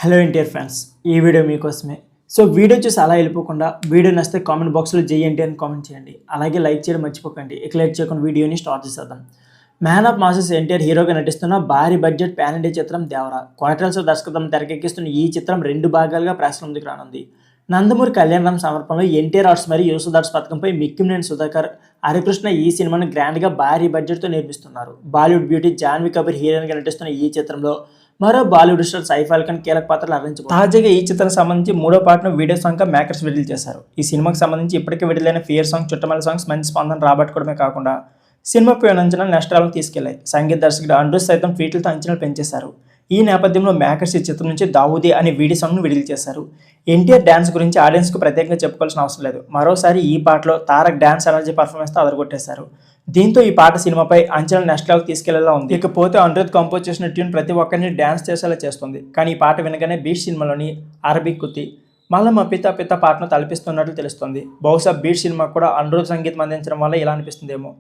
Hello NTR fans, ఈ video మీకోసమే. So video చూసి అలా వెళ్ళిపోకుండా వీడియో నచ్చితే కామెంట్ బాక్స్లో జేఎన్టీ అని కామెంట్ చేయండి. అలాగే లైక్ చేయడం మర్చిపోకండి. ఇక లైక్ చేయకుండా వీడియోని స్టార్ట్ చేసేద్దాం. మ్యాన్ ఆఫ్ మాసెస్ ఎన్టీఆర్ హీరోగా నటిస్తున్న భారీ బడ్జెట్ పాన్ ఇండియా చిత్రం దేవరా. కొలెట్రల్స్ దర్శకత్వం తెరకెక్కిస్తున్న ఈ చిత్రం 2 భాగాలుగా ప్రేక్షకుల ముందుకు రానుంది. నందమూరి కళ్యాణరామ్ సమర్పణలో ఎన్టీఆర్ ఆర్ట్స్ మరియు యూసుఫ్ దాస్ పథకంపై మిక్కిమినేని సుధాకర్, హరికృష్ణ ఈ సినిమాను గ్రాండ్గా భారీ బడ్జెట్తో నిర్మిస్తున్నారు. బాలీవుడ్ బ్యూటీ జాన్వీ కపూర్ హీరోయిన్గా నటిస్తున్న ఈ చిత్రంలో మరో బాలీవుడ్ స్టార్ సైఫ్ అలీ ఖాన్ కీలక పాత్రలు అలరించబోతున్నారు. తాజాగా ఈ చిత్రానికి సంబంధించి 3వ పార్ట్ను వీడియో సాంగ్గా మేకర్స్ విడుదల చేశారు. ఈ సినిమాకి సంబంధించి ఇప్పటికే విడుదలైన ఫియర్ సాంగ్, చుట్టమల్లి సాంగ్స్ మంచి స్పందన రాబట్టుకోవడమే కాకుండా సినిమాపై అంచనాలు నెక్స్ట్ లెవెల్కి తీసుకెళ్లాయి. సంగీత దర్శకుడు అనిరుద్ సైతం ట్వీట్లతో అంచనాలు పెంచేశారు. ఈ నేపథ్యంలో మేకర్స్ ఈ చిత్రం నుంచి దావూదీ అనే వీడియో సాంగ్ను విడుదల చేశారు. ఎన్టీఆర్ డ్యాన్స్ గురించి ఆడియన్స్కు ప్రత్యేకంగా చెప్పుకోవాల్సిన అవసరం లేదు. మరోసారి ఈ పాటలో తారక్ డ్యాన్స్ ఎనర్జీ పర్ఫార్మెన్స్తో అదరగొట్టేశారు. దీంతో ఈ పాట సినిమాపై అంచనాలు నెక్స్ట్ లెవెల్కి తీసుకెళ్లేలా ఉంది. ఇకపోతే అనిరుద్ కంపోజ్ చేసిన ట్యూన్ ప్రతి ఒక్కరిని డ్యాన్స్ చేసేలా చేస్తుంది. కానీ ఈ పాట వినగానే బీచ్ సినిమాలోని అరబిక్ కుతి మళ్ళీ మా పిత పిత పాటను తలపిస్తున్నట్లు తెలుస్తుంది. బహుశా బీచ్ సినిమాకు కూడా అనిరుద్ సంగీతం అందించడం వల్ల ఇలా అనిపిస్తుందేమో.